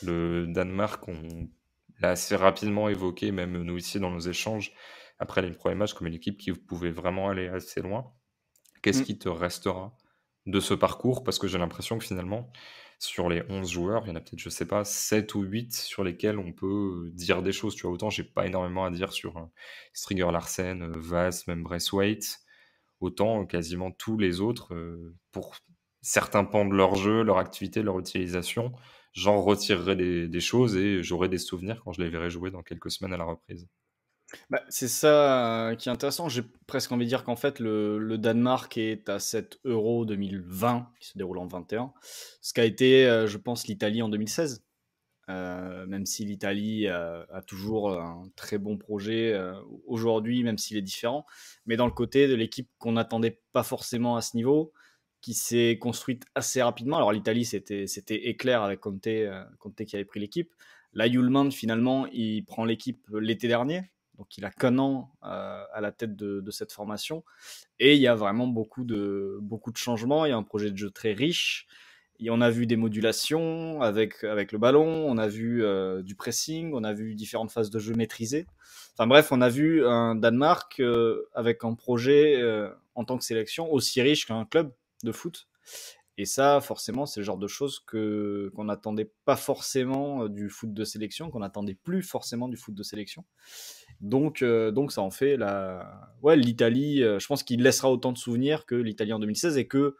Le Danemark, on l'a assez rapidement évoqué, même nous ici dans nos échanges, après les premiers matchs, comme une équipe qui pouvait vraiment aller assez loin. Qu'est-ce Mm. qui te restera de ce parcours? Parce que j'ai l'impression que finalement, sur les 11 joueurs, il y en a peut-être, je sais pas, 7 ou 8 sur lesquels on peut dire des choses. Tu vois, autant j'ai pas énormément à dire sur Striger Larsen, Vass, même Braithwaite, autant quasiment tous les autres, pour certains pans de leur jeu, leur activité, leur utilisation, j'en retirerai des choses et j'aurai des souvenirs quand je les verrai jouer dans quelques semaines à la reprise. Bah, c'est ça qui est intéressant. J'ai presque envie de dire qu'en fait, le Danemark est à cet Euro 2020 qui se déroule en 21, ce qu'a été, je pense, l'Italie en 2016. Même si l'Italie a toujours un très bon projet aujourd'hui, même s'il est différent. Mais dans le côté de l'équipe qu'on n'attendait pas forcément à ce niveau, qui s'est construite assez rapidement. Alors l'Italie, c'était éclair avec Conte, Conte qui avait pris l'équipe. Là, Hjulmand, finalement, il prend l'équipe l'été dernier. Donc il a qu'un an à la tête de cette formation. Et il y a vraiment beaucoup de changements. Il y a un projet de jeu très riche. Et on a vu des modulations avec le ballon, on a vu du pressing, on a vu différentes phases de jeu maîtrisées. Enfin bref, on a vu un Danemark avec un projet en tant que sélection aussi riche qu'un club de foot. Et ça, forcément, c'est le genre de choses qu'on n'attendait pas forcément du foot de sélection, qu'on n'attendait plus forcément du foot de sélection. Donc ça en fait ouais, l'Italie. Je pense qu'il laissera autant de souvenirs que l'Italie en 2016 et que,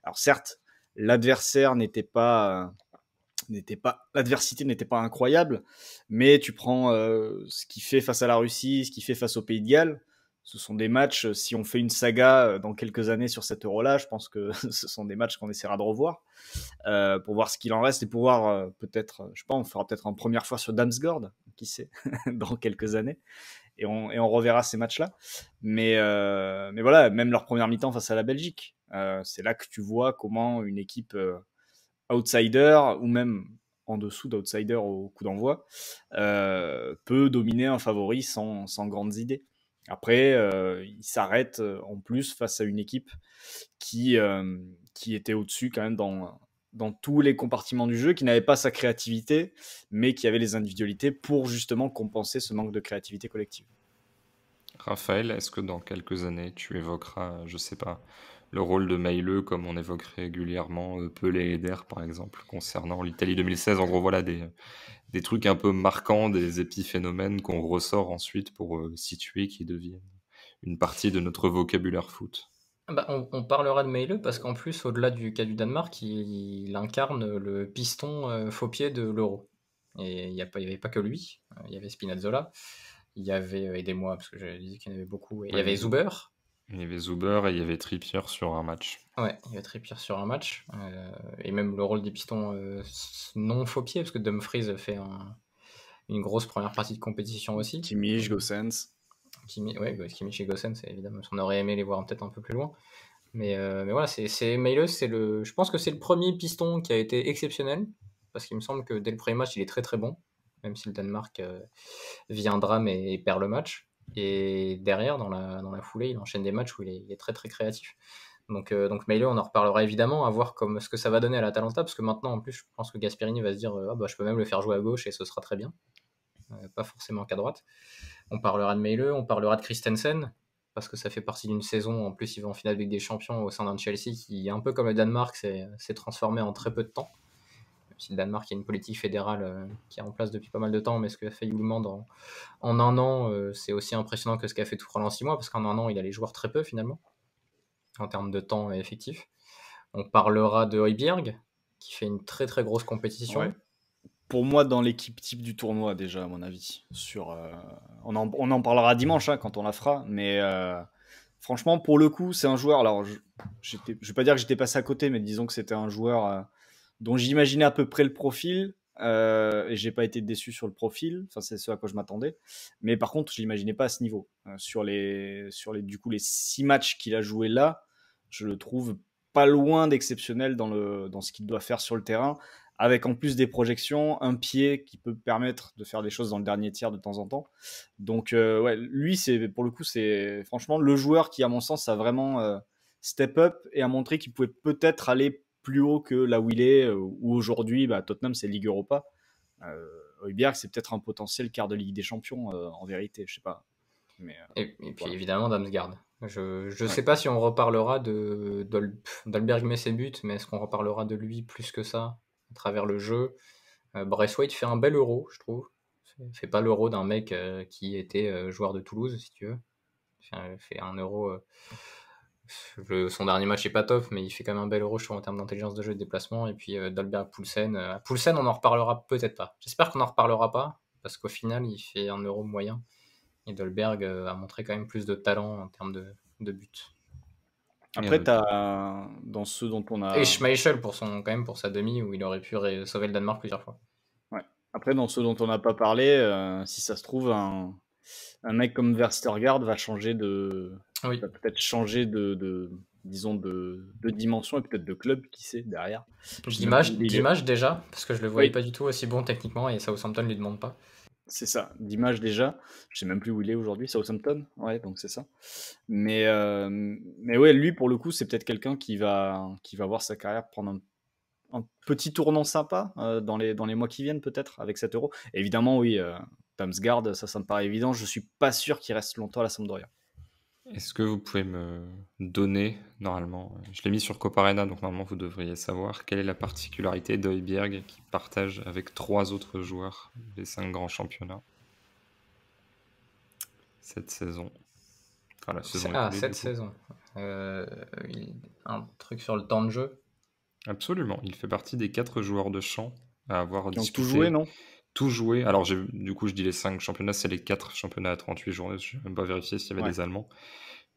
alors certes, l'adversaire l'adversité n'était pas incroyable, mais tu prends ce qu'il fait face à la Russie, ce qu'il fait face au Pays de Galles. Ce sont des matchs, si on fait une saga dans quelques années sur cet euro-là, je pense que ce sont des matchs qu'on essaiera de revoir pour voir ce qu'il en reste et pour voir peut-être, je sais pas, on fera peut-être en première fois sur Damsgaard, qui sait, dans quelques années, et on reverra ces matchs-là. Mais voilà, même leur première mi-temps face à la Belgique, c'est là que tu vois comment une équipe outsider ou même en dessous d'outsider au coup d'envoi peut dominer un favori sans grandes idées. Après, il s'arrête en plus face à une équipe qui était au-dessus quand même dans tous les compartiments du jeu, qui n'avait pas sa créativité, mais qui avait les individualités pour justement compenser ce manque de créativité collective. Raphaël, est-ce que dans quelques années, tu évoqueras, je sais pas, le rôle de Maileux comme on évoque régulièrement Pelé et Eder, par exemple, concernant l'Italie 2016? En gros, voilà des trucs un peu marquants, des épiphénomènes qu'on ressort ensuite pour situer, qui deviennent une partie de notre vocabulaire foot. Bah, on parlera de Meile parce qu'en plus, au-delà du cas du Danemark, il incarne le piston faux pied de l'Euro. Et il n'y avait pas que lui. Il y avait Spinazzola, il y avait, aidez-moi parce que je disais qu'il y en avait beaucoup, et il y avait Ouais, Zuber. il y avait Zuber et il y avait Trippier sur un match. Ouais, il y avait Trippier sur un match. Et même le rôle des pistons non faux pied, parce que Dumfries fait une grosse première partie de compétition aussi. Kimmich, Gosens. Kimmich et Gosens, c'est évidemment, on aurait aimé les voir peut-être un peu plus loin. Mais voilà, Meileux, je pense que c'est le premier piston qui a été exceptionnel, parce qu'il me semble que dès le premier match, il est très très bon, même si le Danemark vit un drame et perd le match. Et derrière, dans la foulée, il enchaîne des matchs où il est très très créatif. Donc Meileux, on en reparlera évidemment, à voir comme ce que ça va donner à l'Atalanta, parce que maintenant, en plus, je pense que Gasperini va se dire ah, bah, je peux même le faire jouer à gauche et ce sera très bien, pas forcément qu'à droite. On parlera de Meileux, on parlera de Christensen, parce que ça fait partie d'une saison. En plus, il va en finale de Ligue des Champions au sein d'un Chelsea qui, un peu comme le Danemark, s'est transformé en très peu de temps. Même si le Danemark a une politique fédérale qui est en place depuis pas mal de temps, mais ce que fait Hjulmand en un an, c'est aussi impressionnant que ce qu'a fait Tuchel en 6 mois, parce qu'en un an, il a les joueurs très peu finalement, en termes de temps et effectif. On parlera de Højbjerg, qui fait une très très grosse Ouais. compétition. Pour moi, dans l'équipe type du tournoi, déjà, à mon avis. On en parlera dimanche quand on la fera, mais franchement, pour le coup, c'est un joueur. Alors, je vais pas dire que j'étais passé à côté, mais disons que c'était un joueur dont j'imaginais à peu près le profil. Et j'ai pas été déçu sur le profil. Enfin, c'est ce à quoi je m'attendais. Mais par contre, je l'imaginais pas à ce niveau. Du coup, les 6 matchs qu'il a joué là, je le trouve pas loin d'exceptionnel dans ce qu'il doit faire sur le terrain, avec en plus des projections, un pied qui peut permettre de faire des choses dans le dernier tiers de temps en temps. Donc ouais, lui, pour le coup, c'est franchement le joueur qui, à mon sens, a vraiment step up et a montré qu'il pouvait peut-être aller plus haut que là où il est, où aujourd'hui, Tottenham, c'est Ligue Europa. Højbjerg, c'est peut-être un potentiel quart de Ligue des Champions, en vérité, je sais pas. Mais Et puis voilà. évidemment, Damsgaard. Je Ouais. sais pas si on reparlera d'Alberg met ses buts, mais est-ce qu'on reparlera de lui plus que ça à travers le jeu? Braithwaite fait un bel Euro, je trouve. Fait pas l'Euro d'un mec qui était joueur de Toulouse, si tu veux. Fait un Euro. Son dernier match est pas top, mais il fait quand même un bel Euro, je trouve, en termes d'intelligence de jeu et de déplacement. Et puis Dalberg Poulsen. Poulsen, on en reparlera peut-être pas. J'espère qu'on en reparlera pas, parce qu'au final, il fait un Euro moyen. Et Dolberg a montré quand même plus de talent en termes de buts. Après, t'as dans ceux dont on Et a. Schmeichel quand même pour sa demi où il aurait pu sauver le Danemark plusieurs fois. Ouais. Après, dans ceux dont on n'a pas parlé, si ça se trouve, un mec comme Verstergaard va changer Oui. va peut-être changer disons, de dimension et peut-être de club, qui sait, derrière. D'image déjà, parce que je le voyais Oui, pas du tout aussi bon techniquement et Southampton lui demande pas. c'est ça, d'image déjà. Je sais même plus où il est aujourd'hui, Southampton. Ouais, donc c'est ça. Mais ouais, lui, pour le coup, c'est peut-être quelqu'un qui va voir sa carrière prendre un petit tournant sympa dans les mois qui viennent, peut-être, avec cet Euro. Et évidemment, oui, Damsgaard, ça me paraît évident. Je suis pas sûr qu'il reste longtemps à la Sampdoria. Est-ce que vous pouvez me donner, normalement, je l'ai mis sur Coparena, donc normalement vous devriez savoir, quelle est la particularité d'Højbjerg qui partage avec 3 autres joueurs les 5 grands championnats cette saison? Enfin, la saison écoulée, cette du coup. saison. Un truc sur le temps de jeu. Absolument, il fait partie des 4 joueurs de champ à avoir Qui ont disputé tout joué, non? tout joué. Alors, du coup, je dis les 5 championnats, c'est les 4 championnats à 38 journées. Je n'ai même pas vérifié s'il y avait Ouais. des Allemands.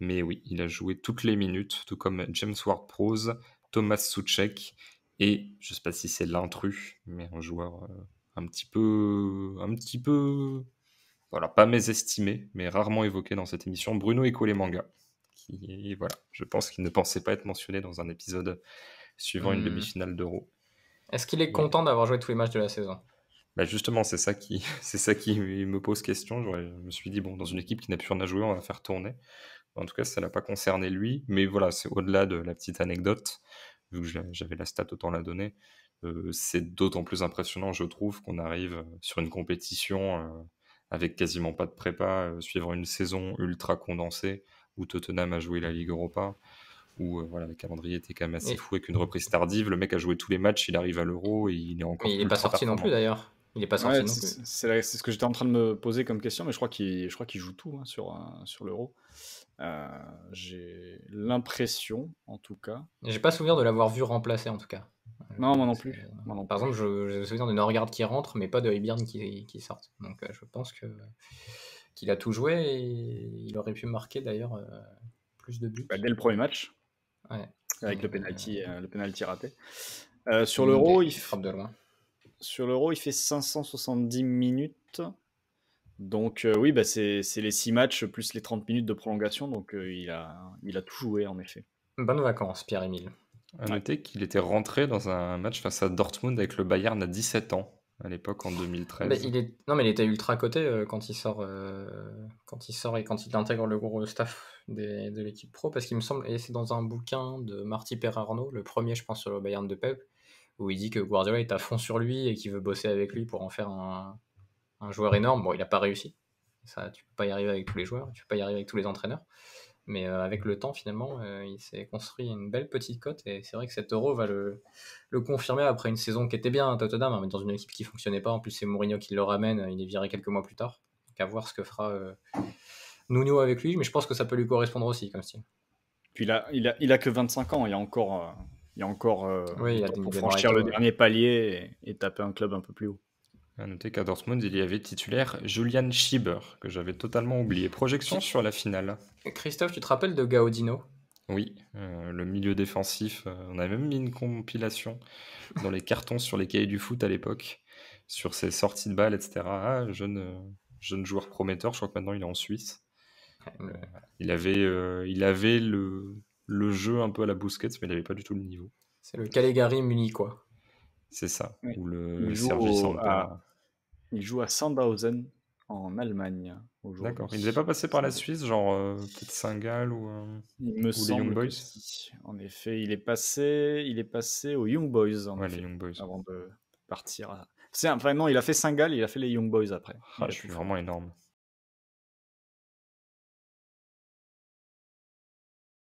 Mais oui, il a joué toutes les minutes, tout comme James Ward-Prowse, Thomas Souček et, je ne sais pas si c'est l'intrus, mais un joueur un petit peu, voilà, pas mésestimé, mais rarement évoqué dans cette émission, Bruno Ekolemanga, qui, voilà, je pense qu'il ne pensait pas être mentionné dans un épisode suivant une demi-finale d'Euro. Est-ce qu'il est content d'avoir joué tous les matchs de la saison? Bah justement, c'est ça qui me pose question. Je me suis dit, bon, dans une équipe qui n'a plus rien à jouer, on va faire tourner. En tout cas, ça l'a pas concerné lui. Mais voilà, c'est au-delà de la petite anecdote, vu que j'avais la stat, autant la donner. C'est d'autant plus impressionnant, je trouve, qu'on arrive sur une compétition avec quasiment pas de prépa, suivant une saison ultra condensée, où Tottenham a joué la Ligue Europa, où voilà, le calendrier était quand même assez fou avec une reprise tardive. Le mec a joué tous les matchs, il arrive à l'Euro et il est encore Mais il est pas sorti non plus d'ailleurs. Il est pas sorti non plus. C'est ce que j'étais en train de me poser comme question, mais je crois qu'il joue tout, hein, sur l'Euro. J'ai l'impression, en tout cas. J'ai pas souvenir de l'avoir vu remplacer en tout cas. Non, moi non plus. Par exemple, j'ai le souvenir de Norgard qui rentre, mais pas de Højbjerg qui sorte. Donc je pense qu'il a tout joué et il aurait pu marquer d'ailleurs plus de buts. Bah, dès le premier match, Ouais. avec le penalty raté. Sur l'Euro, il frappe de loin. Sur l'Euro, il fait 570 minutes. Donc oui, bah, c'est les 6 matchs plus les 30 minutes de prolongation. Donc il a tout joué, en effet. Bonnes vacances, Pierre-Émile. À noter qu'il était rentré dans un match face à Dortmund avec le Bayern à 17 ans, à l'époque en Mais 2013. non, mais il était ultra coté quand il sort et quand il intègre le gros staff de l'équipe pro, parce qu'il me semble, et c'est dans un bouquin de Marty Perarno, le premier, je pense, sur le Bayern de Pep, où il dit que Guardiola est à fond sur lui et qu'il veut bosser avec lui pour en faire un joueur énorme. Bon, il n'a pas réussi. Ça, tu peux pas y arriver avec tous les joueurs, tu peux pas y arriver avec tous les entraîneurs. Mais avec le temps, finalement, il s'est construit une belle petite cote. Et c'est vrai que cet Euro va le confirmer après une saison qui était bien à Tottenham, mais dans une équipe qui fonctionnait pas. En plus, c'est Mourinho qui le ramène. Il est viré quelques mois plus tard. Donc à voir ce que fera Nuno avec lui. Mais je pense que ça peut lui correspondre aussi comme style. Puis il a que 25 ans. Il y a encore Oui, il a pour franchir le dernier palier et taper un club un peu plus haut. À noter qu'à Dortmund, il y avait titulaire Julian Schieber, que j'avais totalement oublié. Projection sur la finale. Christophe, tu te rappelles de Gaudino? Oui, le milieu défensif. On avait même mis une compilation dans les cartons sur les cahiers du foot à l'époque, sur ses sorties de balles, etc. Ah, jeune joueur prometteur, je crois que maintenant il est en Suisse. Il avait le jeu un peu à la Busquets, mais il n'avait pas du tout le niveau. C'est le Caligari munichois. C'est ça. Oui. Ou le Sergi Santa. Il joue à Sandhausen en Allemagne aujourd'hui. D'accord. Il ne devait pas passer par la Suisse, genre peut-être Saint-Gall ou les Young Boys. En effet, il est passé aux Young Boys. Ouais, les Young Boys. Avant de partir Enfin non, il a fait Saint-Gall, il a fait les Young Boys après. Ah, je suis vraiment énorme.